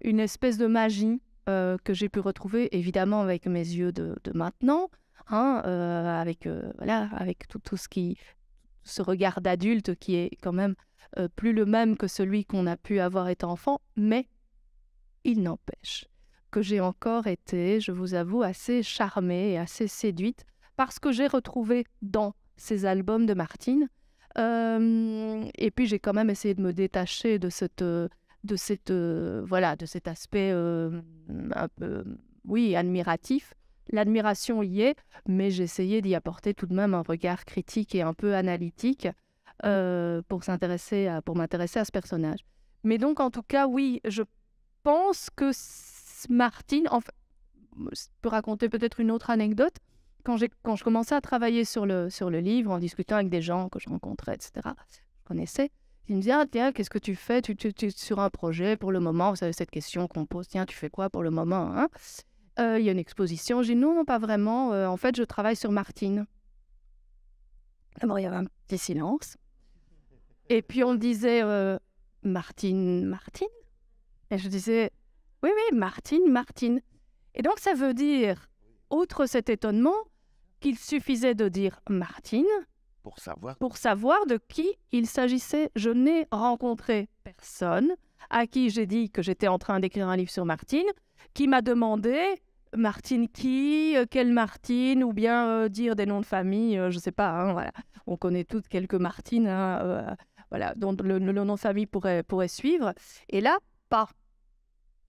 Une espèce de magie que j'ai pu retrouver évidemment avec mes yeux de maintenant, avec tout ce regard d'adulte qui est quand même plus le même que celui qu'on a pu avoir étant enfant, mais il n'empêche que j'ai encore été, je vous avoue, assez charmée et assez séduite parce que j'ai retrouvé dans ces albums de Martine. Et puis j'ai quand même essayé de me détacher de cet aspect un peu, oui, admiratif. L'admiration y est, mais j'ai essayé d'y apporter tout de même un regard critique et un peu analytique pour m'intéresser à ce personnage. Mais donc, en tout cas, oui, je pense que Martine, je peux raconter peut-être une autre anecdote. Quand je commençais à travailler sur le livre, en discutant avec des gens que je rencontrais, etc., je connaissais, ils me disaient, ah, tiens, qu'est-ce que tu fais tu sur un projet pour le moment? Vous savez, cette question qu'on pose, tiens, tu fais quoi pour le moment? Il y a une exposition. J'ai dit, non, pas vraiment. En fait, je travaille sur Martine. D'abord, il y avait un petit silence. Et puis, on disait, Martine? Et je disais, oui, Martine. Et donc, ça veut dire, outre cet étonnement, qu'il suffisait de dire Martine pour savoir de qui il s'agissait. Je n'ai rencontré personne à qui j'ai dit que j'étais en train d'écrire un livre sur Martine, qui m'a demandé Martine qui, quelle Martine, ou bien dire des noms de famille, je ne sais pas, hein, voilà. On connaît toutes quelques Martines, hein, voilà, dont le nom de famille pourrait suivre. Et là, pas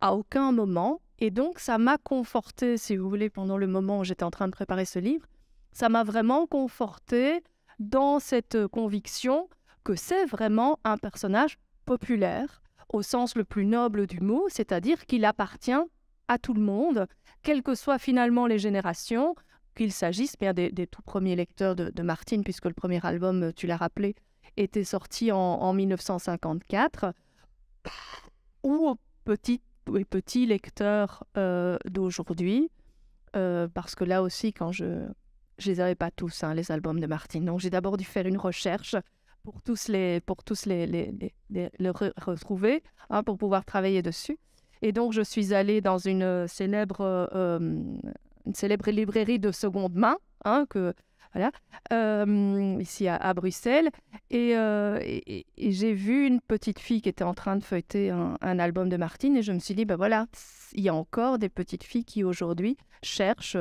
à aucun moment. Et donc, ça m'a confortée, si vous voulez, pendant le moment où j'étais en train de préparer ce livre, ça m'a vraiment confortée dans cette conviction que c'est vraiment un personnage populaire, au sens le plus noble du mot, c'est-à-dire qu'il appartient à tout le monde, quelles que soient finalement les générations, qu'il s'agisse bien des tout premiers lecteurs de Martine, puisque le premier album, tu l'as rappelé, était sorti en 1954, ou aux petits lecteurs d'aujourd'hui, parce que là aussi, quand je les avais pas tous, hein, les albums de Martine, donc j'ai d'abord dû faire une recherche pour tous les retrouver, hein, pour pouvoir travailler dessus. Et donc, je suis allée dans une célèbre librairie de seconde main, hein, voilà, ici à Bruxelles. Et j'ai vu une petite fille qui était en train de feuilleter un album de Martine. Et je me suis dit, ben voilà, il y a encore des petites filles qui aujourd'hui cherchent,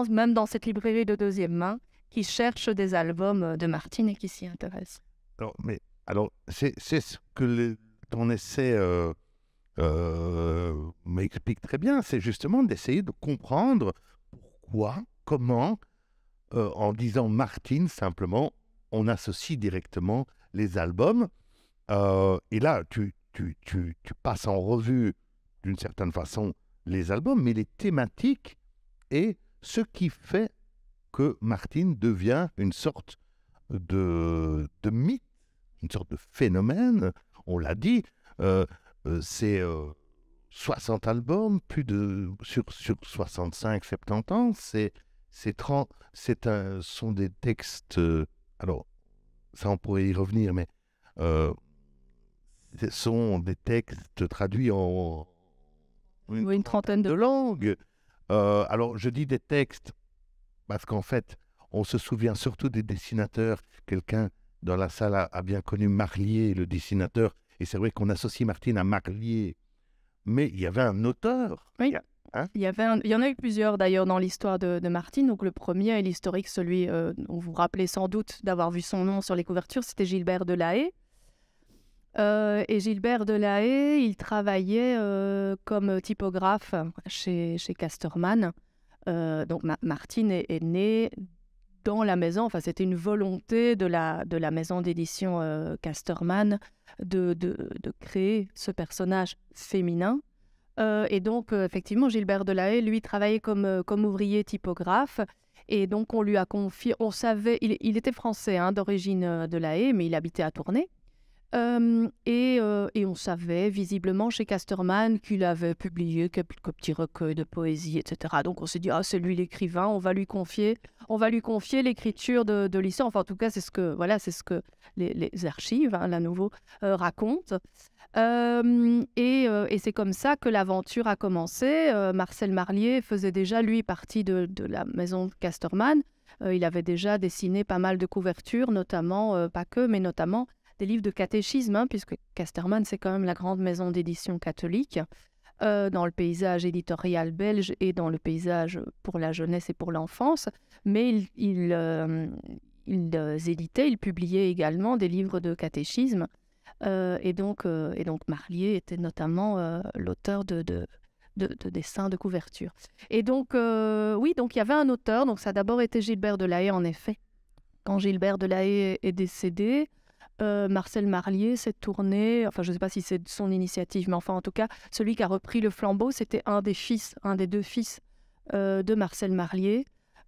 même dans cette librairie de deuxième main, qui cherchent des albums de Martine et qui s'y intéressent. Alors, c'est ce que ton essai m'explique très bien, c'est justement d'essayer de comprendre pourquoi, comment, en disant Martine simplement, on associe directement les albums. Et là, tu passes en revue d'une certaine façon les albums, mais les thématiques et ce qui fait que Martine devient une sorte de mythe, une sorte de phénomène. On l'a dit, c'est 60 albums, sur 65, 70 ans, sont des textes, alors ça on pourrait y revenir, mais ce sont des textes traduits en une trentaine de langues. Alors je dis des textes parce qu'en fait, on se souvient surtout des dessinateurs. Quelqu'un dans la salle a bien connu Marlier, le dessinateur, et c'est vrai qu'on associe Martine à Marlier. Mais il y avait un auteur. Oui, il y en a eu plusieurs d'ailleurs dans l'histoire de Martine. Donc le premier est l'historique, celui dont vous vous rappelez sans doute d'avoir vu son nom sur les couvertures, c'était Gilbert Delahaye. Et Gilbert Delahaye, il travaillait comme typographe chez Casterman. Donc Martine est née dans la maison, enfin c'était une volonté de la maison d'édition Casterman de créer ce personnage féminin. Et donc effectivement Gilbert Delahaye, lui, travaillait comme ouvrier typographe. Et donc on lui a confié, on savait, il était français, hein, d'origine Delahaye, mais il habitait à Tournai. Et on savait visiblement chez Casterman qu'il avait publié quelques petits recueils de poésie, etc. Donc on s'est dit, c'est lui l'écrivain, on va lui confier l'écriture de l'histoire. Enfin, en tout cas, c'est ce que les archives, hein, là nouveau, racontent. Et c'est comme ça que l'aventure a commencé. Marcel Marlier faisait déjà, lui, partie de la maison Casterman. Il avait déjà dessiné pas mal de couvertures, notamment, pas que, mais notamment des livres de catéchisme, hein, puisque Casterman, c'est quand même la grande maison d'édition catholique dans le paysage éditorial belge et dans le paysage pour la jeunesse et pour l'enfance. Mais ils éditaient, ils publiaient également des livres de catéchisme. Et donc Marlier était notamment l'auteur de dessins de couverture. Et donc, oui, donc il y avait un auteur. Donc ça a d'abord été Gilbert Delahaye, en effet. Quand Gilbert Delahaye est décédé, Marcel Marlier s'est tourné, enfin je ne sais pas si c'est son initiative, mais enfin en tout cas, celui qui a repris le flambeau, c'était un des deux fils de Marcel Marlier,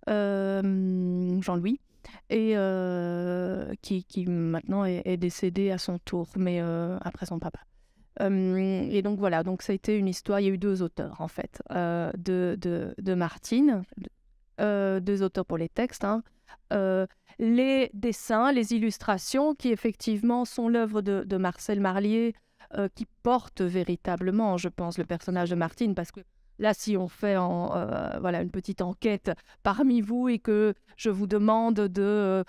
Jean-Louis, et qui maintenant est décédé à son tour, mais après son papa. Et donc voilà, donc ça a été une histoire, il y a eu deux auteurs en fait, de Martine, deux auteurs pour les textes, hein. Les dessins, les illustrations qui effectivement sont l'œuvre de Marcel Marlier, qui portent véritablement, je pense, le personnage de Martine, parce que là, si on fait voilà, une petite enquête parmi vous et que je vous demande de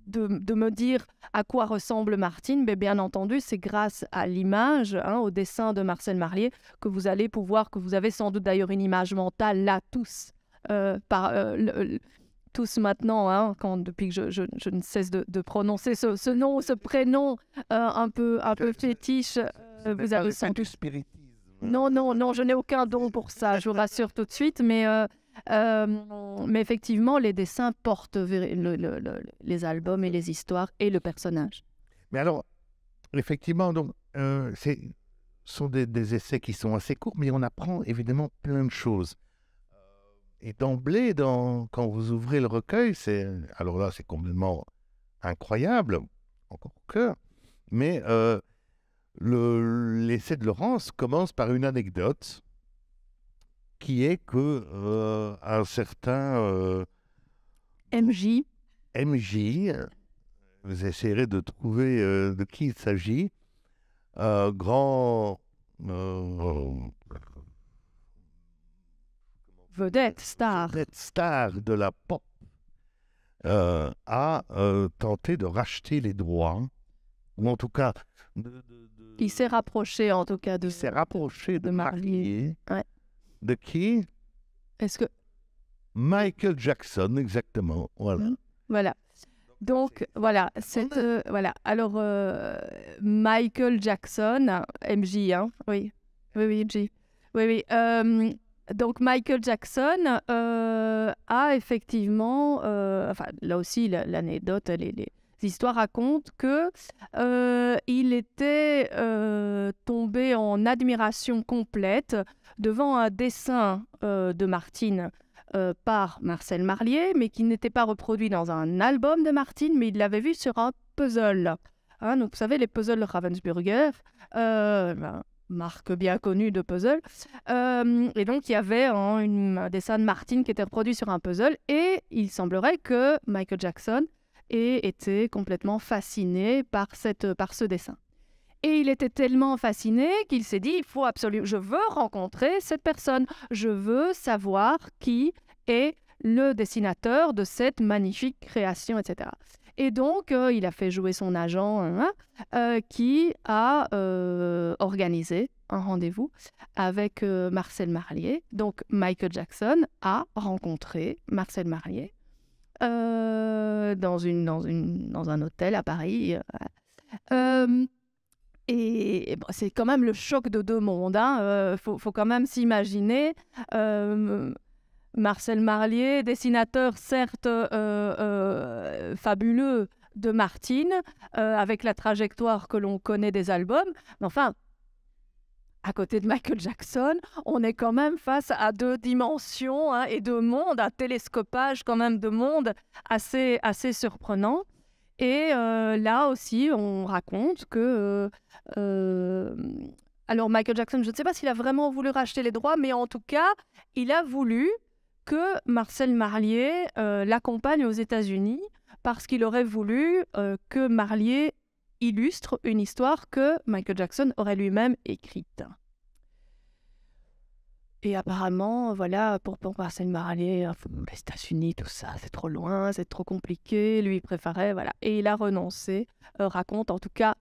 me dire à quoi ressemble Martine, ben, bien entendu, c'est grâce à l'image, au dessin de Marcel Marlier, que vous allez pouvoir, que vous avez sans doute d'ailleurs une image mentale, là, tous, tous maintenant, depuis que je ne cesse de prononcer ce nom, ce prénom un peu fétiche, vous avez sans doute... spiritisme. Non, non, non, je n'ai aucun don pour ça, je vous rassure tout de suite, mais effectivement, les dessins portent les albums et les histoires et le personnage. Mais alors, effectivement, donc, ce sont des essais qui sont assez courts, mais on apprend évidemment plein de choses. Et d'emblée, quand vous ouvrez le recueil, alors là, c'est complètement incroyable, encore au cœur, mais l'essai de Laurence commence par une anecdote qui est que un certain MJ, vous essayerez de trouver de qui il s'agit, grand vedette, star de la pop, a tenté de racheter les droits, ou en tout cas... il s'est rapproché en tout cas il s'est rapproché de Marlier. Ouais. De qui? Est-ce que... Michael Jackson, exactement. Voilà. Voilà. Donc, voilà. Voilà. Alors, Michael Jackson, MJ, oui. Oui, MJ. Oui. Donc, Michael Jackson a effectivement... enfin, là aussi, l'anecdote, les histoires racontent que il était tombé en admiration complète devant un dessin de Martine par Marcel Marlier, mais qui n'était pas reproduit dans un album de Martine, mais il l'avait vu sur un puzzle. Donc, vous savez, les puzzles Ravensburger, marque bien connue de puzzle. Et donc, il y avait un dessin de Martine qui était reproduit sur un puzzle, et il semblerait que Michael Jackson ait été complètement fasciné par ce dessin. Et il était tellement fasciné qu'il s'est dit, je veux rencontrer cette personne, je veux savoir qui est le dessinateur de cette magnifique création, etc. Et donc, il a fait jouer son agent qui a organisé un rendez-vous avec Marcel Marlier. Donc, Michael Jackson a rencontré Marcel Marlier dans un hôtel à Paris. Et bon, c'est quand même le choc de deux mondes. Faut quand même s'imaginer Marcel Marlier, dessinateur certes fabuleux de Martine, avec la trajectoire que l'on connaît des albums, mais enfin, à côté de Michael Jackson, on est quand même face à deux dimensions et deux mondes, un télescopage quand même de mondes assez surprenant. Et là aussi, on raconte que... alors, Michael Jackson, je ne sais pas s'il a vraiment voulu racheter les droits, mais en tout cas, il a voulu que Marcel Marlier l'accompagne aux États-Unis parce qu'il aurait voulu que Marlier illustre une histoire que Michael Jackson aurait lui-même écrite. Et apparemment, voilà, pour Marcel Marlier, les États-Unis, tout ça, c'est trop loin, c'est trop compliqué. Lui, il préférait, voilà. Et il a renoncé, raconte, en tout cas,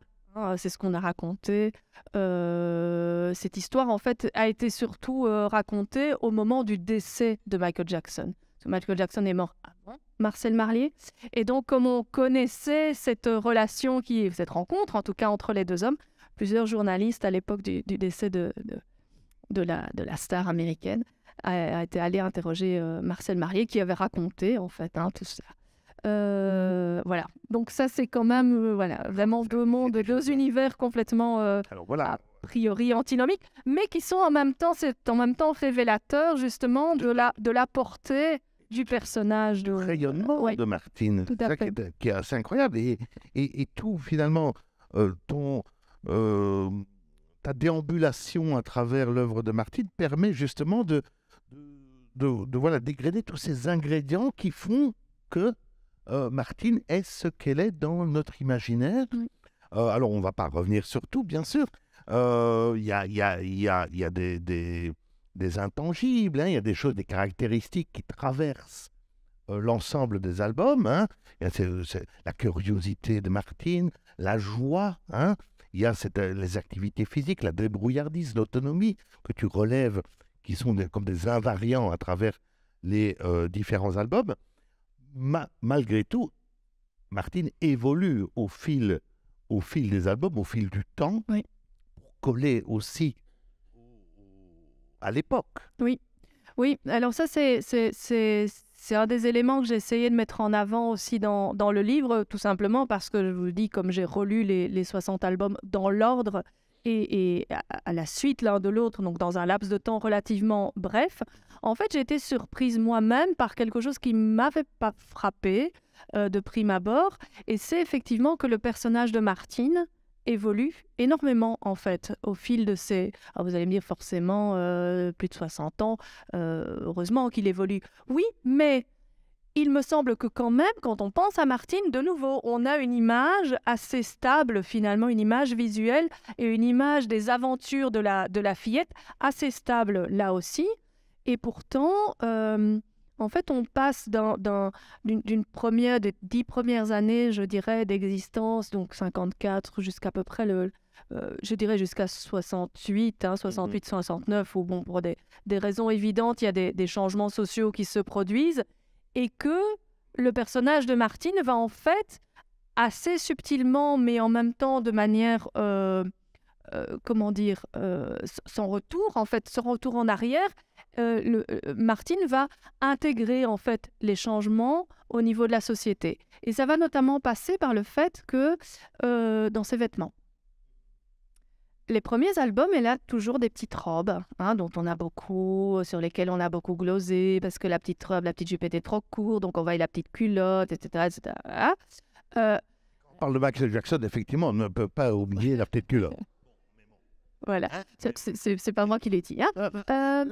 c'est ce qu'on a raconté. Cette histoire, en fait, a été surtout racontée au moment du décès de Michael Jackson. Parce que Michael Jackson est mort avant Marcel Marlier. Et donc, comme on connaissait cette relation, cette rencontre, en tout cas, entre les deux hommes, plusieurs journalistes, à l'époque du décès de la star américaine, a été allé interroger Marcel Marlier, qui avait raconté, en fait, tout ça. Voilà. Donc ça, c'est quand même vraiment deux mondes, deux univers complètement Alors, voilà. a priori antinomiques, mais qui sont en même temps révélateurs justement de la portée du personnage. Du rayonnement de Martine. Tout à fait. Qui est assez incroyable. Et tout, finalement, ta déambulation à travers l'œuvre de Martine permet justement de dégrader tous ces ingrédients qui font que Martine est ce qu'elle est dans notre imaginaire. Oui. Alors, on ne va pas revenir sur tout, bien sûr. Il y a des des intangibles, hein. Il y a des choses, des caractéristiques qui traversent l'ensemble des albums, hein. Il y a la curiosité de Martine, la joie, hein. Il y a les activités physiques, la débrouillardise, l'autonomie que tu relèves, qui sont comme des invariants à travers les différents albums. Malgré tout, Martine évolue au fil des albums, au fil du temps, Oui. pour coller aussi à l'époque. Oui, oui. Alors ça, c'est un des éléments que j'ai essayé de mettre en avant aussi dans le livre, tout simplement parce que je vous le dis, comme j'ai relu les 60 albums dans l'ordre et à la suite l'un de l'autre, donc dans un laps de temps relativement bref, en fait, j'ai été surprise moi-même par quelque chose qui ne m'avait pas frappée de prime abord, et c'est effectivement que le personnage de Martine évolue énormément, en fait, au fil de ses... Alors vous allez me dire forcément, plus de 60 ans, heureusement qu'il évolue. Oui, mais il me semble que quand même, quand on pense à Martine, de nouveau, on a une image assez stable, finalement, une image visuelle et une image des aventures de la fillette assez stable là aussi. Et pourtant, en fait, on passe d'une première, des 10 premières années, je dirais, d'existence, donc 54 jusqu'à peu près je dirais jusqu'à 68, 68-69, où bon, pour des raisons évidentes, il y a des changements sociaux qui se produisent, et que le personnage de Martine va en fait assez subtilement, mais en même temps de manière, comment dire, sans retour, en fait, sans retour en arrière, Martine va intégrer en fait les changements au niveau de la société. Et ça va notamment passer par le fait que dans ses vêtements. Les premiers albums, elle a toujours des petites robes, hein, dont on a beaucoup, sur lesquelles on a beaucoup glosé, parce que la petite robe, la petite jupe était trop courte, donc on voit la petite culotte, etc. etc. On parle de Michael Jackson, effectivement, on ne peut pas oublier la petite culotte. Voilà, c'est pas moi qui l'ai dit. Hein.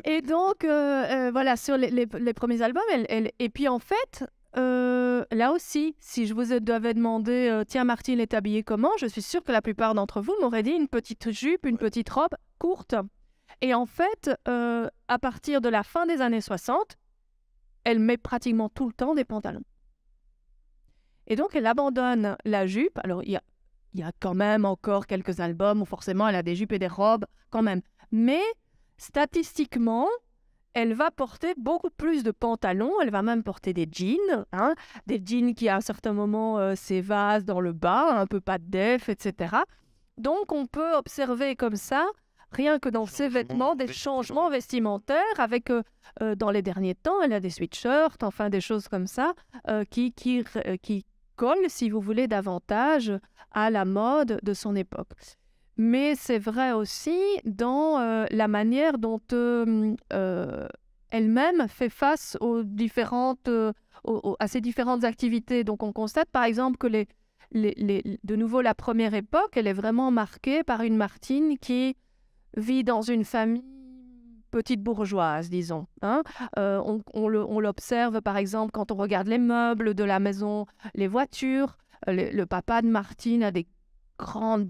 Et donc, voilà, sur les premiers albums, et puis en fait, là aussi, si je vous devais demander, tiens, Martine est habillée comment, je suis sûre que la plupart d'entre vous m'auraient dit une petite jupe, une petite robe courte. Et en fait, à partir de la fin des années 60, elle met pratiquement tout le temps des pantalons. Et donc, elle abandonne la jupe. Alors, il y a quand même encore quelques albums où forcément elle a des jupes et des robes, quand même. Mais statistiquement, elle va porter beaucoup plus de pantalons, elle va même porter des jeans, hein, des jeans qui à un certain moment s'évasent dans le bas, un peu pas de def, etc. Donc on peut observer comme ça, rien que dans ses vêtements, des changements vestimentaires, avec dans les derniers temps, elle a des sweatshirts, enfin des choses comme ça, qui collent, si vous voulez, davantage à la mode de son époque. Mais c'est vrai aussi dans la manière dont elle-même fait face à ces différentes activités. Donc on constate par exemple que de nouveau la première époque, elle est vraiment marquée par une Martine qui vit dans une famille petite bourgeoise, disons. Hein. On l'observe par exemple quand on regarde les meubles de la maison, les voitures. Le papa de Martine a des grandes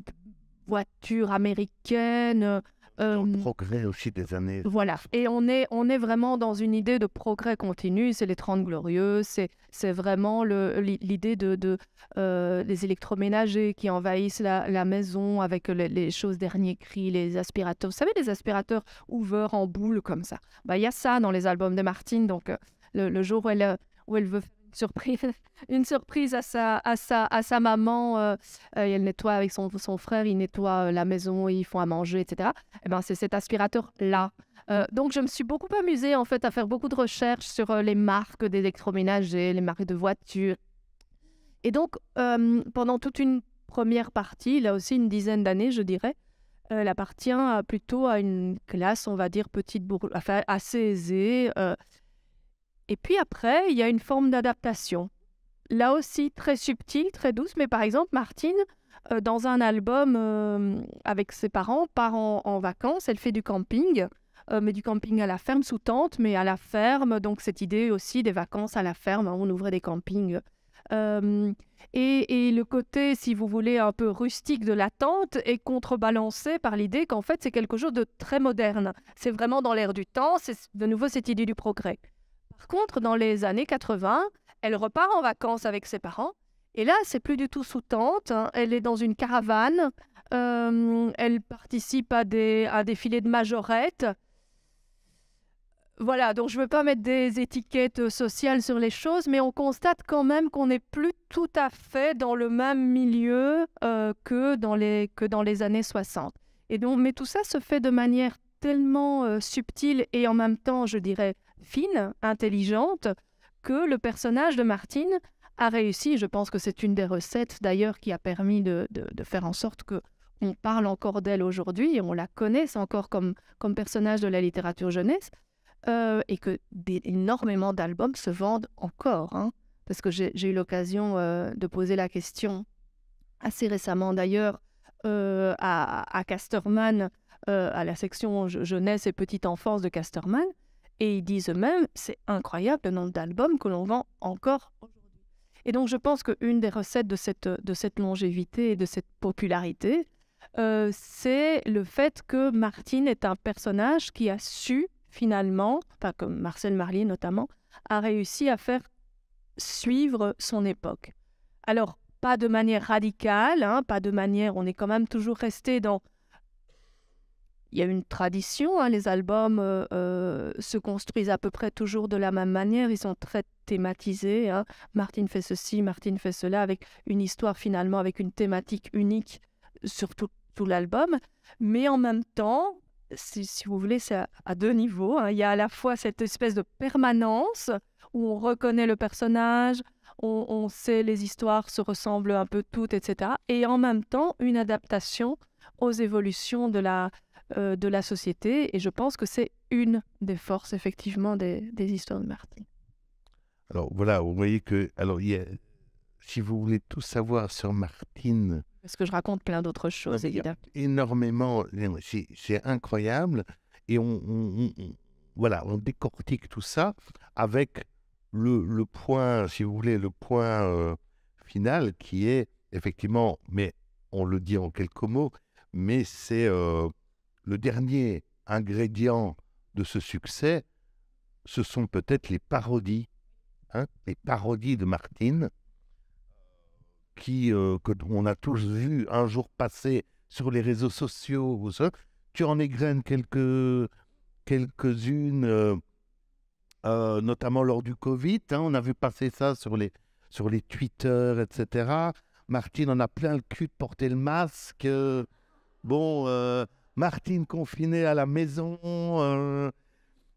voitures américaines. Le progrès aussi des années. Voilà. Et on est vraiment dans une idée de progrès continu. C'est les 30 Glorieuses. C'est vraiment l'idée des électroménagers qui envahissent la maison avec les choses dernier cri, les aspirateurs. Vous savez, les aspirateurs Hoover en boule comme ça. Bah, y a ça dans les albums de Martine. Donc, le jour où elle veut une surprise à sa maman, elle nettoie avec son frère, il nettoie la maison, ils font à manger, etc. Et ben c'est cet aspirateur-là. Donc je me suis beaucoup amusée en fait à faire beaucoup de recherches sur les marques d'électroménagers, les marques de voitures. Et donc pendant toute une première partie, là aussi une dizaine d'années je dirais, elle appartient plutôt à une classe, on va dire, enfin, assez aisée. Et puis après, il y a une forme d'adaptation. Là aussi, très subtile, très douce. Mais par exemple, Martine, dans un album avec ses parents, part en vacances. Elle fait du camping, mais du camping à la ferme, sous tente, mais à la ferme. Donc cette idée aussi des vacances à la ferme. On ouvrait des campings Et le côté, si vous voulez, un peu rustique de la tente est contrebalancé par l'idée qu'en fait, c'est quelque chose de très moderne. C'est vraiment dans l'air du temps, c'est de nouveau cette idée du progrès. Par contre, dans les années 80, elle repart en vacances avec ses parents. Et là, c'est plus du tout sous tente, hein. Elle est dans une caravane. Elle participe à des défilés de majorettes. Voilà, donc je ne veux pas mettre des étiquettes sociales sur les choses, mais on constate quand même qu'on n'est plus tout à fait dans le même milieu que dans les années 60. Et donc, mais tout ça se fait de manière tellement subtile et en même temps, je dirais, fine, intelligente, que le personnage de Martine a réussi. Je pense que c'est une des recettes d'ailleurs qui a permis de faire en sorte que on parle encore d'elle aujourd'hui et on la connaisse encore comme personnage de la littérature jeunesse. Et que énormément d'albums se vendent encore, hein, parce que j'ai eu l'occasion de poser la question assez récemment d'ailleurs à Casterman, à la section jeunesse et petite enfance de Casterman, et ils disent eux-mêmes, c'est incroyable le nombre d'albums que l'on vend encore aujourd'hui. Et donc je pense qu'une des recettes de cette longévité et de cette popularité, c'est le fait que Martine est un personnage qui a su finalement, comme Marcel Marlier notamment, a réussi à faire suivre son époque. Alors, pas de manière radicale, hein, pas de manière... On est quand même toujours resté dans... Il y a une tradition, hein, les albums se construisent à peu près toujours de la même manière, ils sont très thématisés, hein. Martine fait ceci, Martine fait cela, avec une histoire finalement, avec une thématique unique sur tout l'album, mais en même temps, si vous voulez, c'est à deux niveaux, hein. Il y a à la fois cette espèce de permanence où on reconnaît le personnage, on sait les histoires se ressemblent un peu toutes, etc. Et en même temps, une adaptation aux évolutions de la société. Et je pense que c'est une des forces, effectivement, des histoires de Martine. Alors voilà, vous voyez que... Alors, si vous voulez tout savoir sur Martine... Parce que je raconte plein d'autres choses, évidemment. Énormément, c'est incroyable. Et voilà, on décortique tout ça avec le point, si vous voulez, le point final qui est effectivement, mais on le dit en quelques mots, mais c'est le dernier ingrédient de ce succès, ce sont peut-être les parodies, hein, les parodies de Martine, que on a tous vu un jour passer sur les réseaux sociaux. Tu en égrènes quelques-unes, notamment lors du Covid. Hein, on a vu passer ça sur les Twitter, etc. Martine en a plein le cul de porter le masque. Martine confinée à la maison.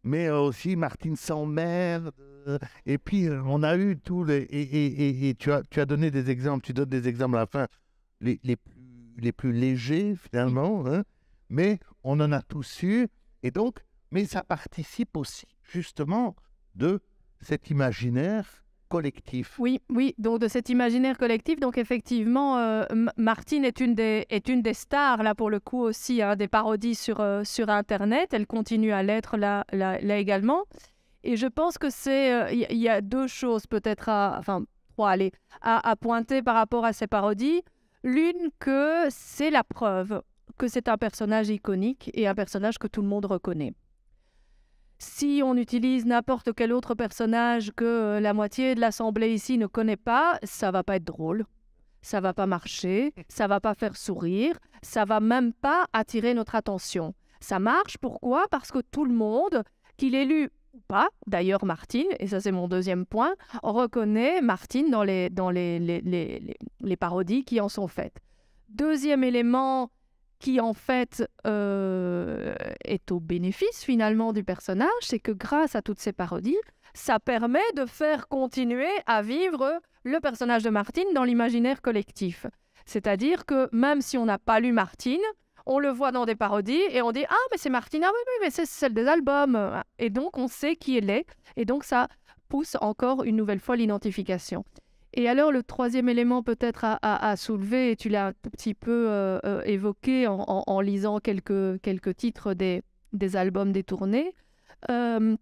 Mais aussi Martine s'emmerde. Et puis, on a eu tous les... Et tu as donné des exemples, tu donnes des exemples à la fin, les plus légers, finalement. Hein, mais on en a tous eu. Et donc, mais ça participe aussi, justement, de cet imaginaire collectif. Oui, donc de cet imaginaire collectif. Donc effectivement, Martine est une des stars, là pour le coup aussi, hein, des parodies sur Internet. Elle continue à l'être là également. Et je pense que il y a deux choses peut-être à pointer par rapport à ces parodies. L'une, que c'est la preuve que c'est un personnage iconique et un personnage que tout le monde reconnaît. Si on utilise n'importe quel autre personnage que la moitié de l'Assemblée ici ne connaît pas, ça va pas être drôle, ça va pas marcher, ça va pas faire sourire, ça va même pas attirer notre attention. Ça marche, pourquoi? Parce que tout le monde, qu'il ait lu ou pas, d'ailleurs Martine, et ça c'est mon deuxième point, reconnaît Martine dans les parodies qui en sont faites. Deuxième élément qui en fait est au bénéfice finalement du personnage, c'est que grâce à toutes ces parodies, ça permet de faire continuer à vivre le personnage de Martine dans l'imaginaire collectif. C'est-à-dire que même si on n'a pas lu Martine, on le voit dans des parodies et on dit « Ah, mais c'est Martine, ah oui, mais c'est celle des albums !» Et donc, on sait qui elle est et donc ça pousse encore une nouvelle fois l'identification. Et alors, le troisième élément peut-être à soulever, et tu l'as un tout petit peu évoqué en lisant quelques titres des albums détournés, ce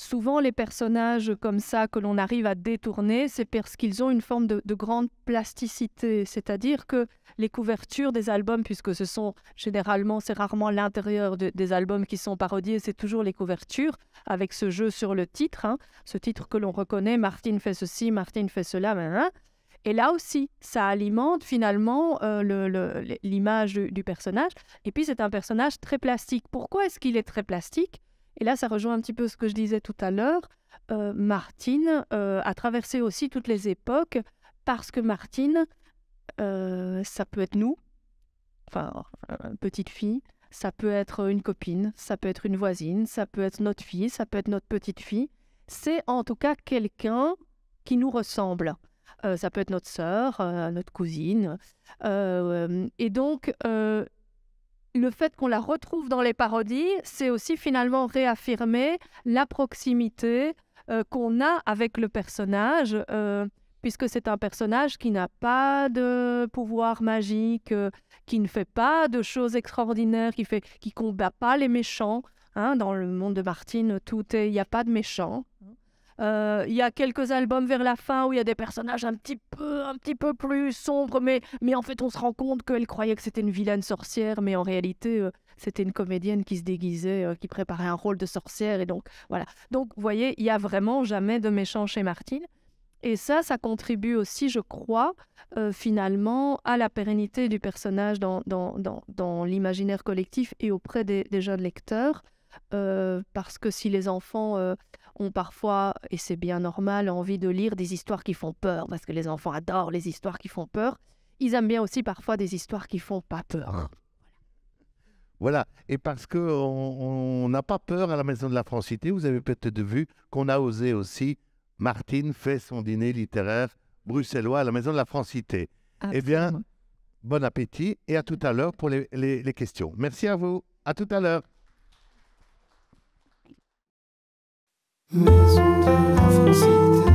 souvent les personnages comme ça que l'on arrive à détourner, c'est parce qu'ils ont une forme de grande plasticité. C'est-à-dire que les couvertures des albums, puisque ce sont généralement, c'est rarement l'intérieur des albums qui sont parodiés, c'est toujours les couvertures, avec ce jeu sur le titre, hein, ce titre que l'on reconnaît, Martine fait ceci, Martine fait cela, blablabla. Et là aussi, ça alimente finalement l'image du personnage. Et puis, c'est un personnage très plastique. Pourquoi est-ce qu'il est très plastique? Et là, ça rejoint un petit peu ce que je disais tout à l'heure. Martine a traversé aussi toutes les époques parce que Martine, ça peut être nous, enfin, petite fille, ça peut être une copine, ça peut être une voisine, ça peut être notre fille, ça peut être notre petite fille. C'est en tout cas quelqu'un qui nous ressemble. Ça peut être notre sœur, notre cousine. Et donc, le fait qu'on la retrouve dans les parodies, c'est aussi finalement réaffirmer la proximité qu'on a avec le personnage, puisque c'est un personnage qui n'a pas de pouvoir magique, qui ne fait pas de choses extraordinaires, qui combat pas les méchants. Hein, dans le monde de Martine, il n'y a pas de méchants. Il y a quelques albums vers la fin où il y a des personnages un petit peu plus sombres, mais en fait on se rend compte qu'elle croyait que c'était une vilaine sorcière, mais en réalité c'était une comédienne qui se déguisait, qui préparait un rôle de sorcière, et donc voilà. Donc vous voyez, il n'y a vraiment jamais de méchant chez Martine, et ça contribue aussi, je crois, finalement à la pérennité du personnage dans l'imaginaire collectif et auprès des jeunes lecteurs, parce que si les enfants ont parfois, et c'est bien normal, envie de lire des histoires qui font peur, parce que les enfants adorent les histoires qui font peur. Ils aiment bien aussi parfois des histoires qui font pas peur. Voilà, et parce qu'on n'a pas peur à la Maison de la Francité, vous avez peut-être vu qu'on a osé aussi, Martine fait son dîner littéraire bruxellois à la Maison de la Francité. Absolument. Eh bien, bon appétit et à tout à l'heure pour les questions. Merci à vous, à tout à l'heure. Maison de la Francité.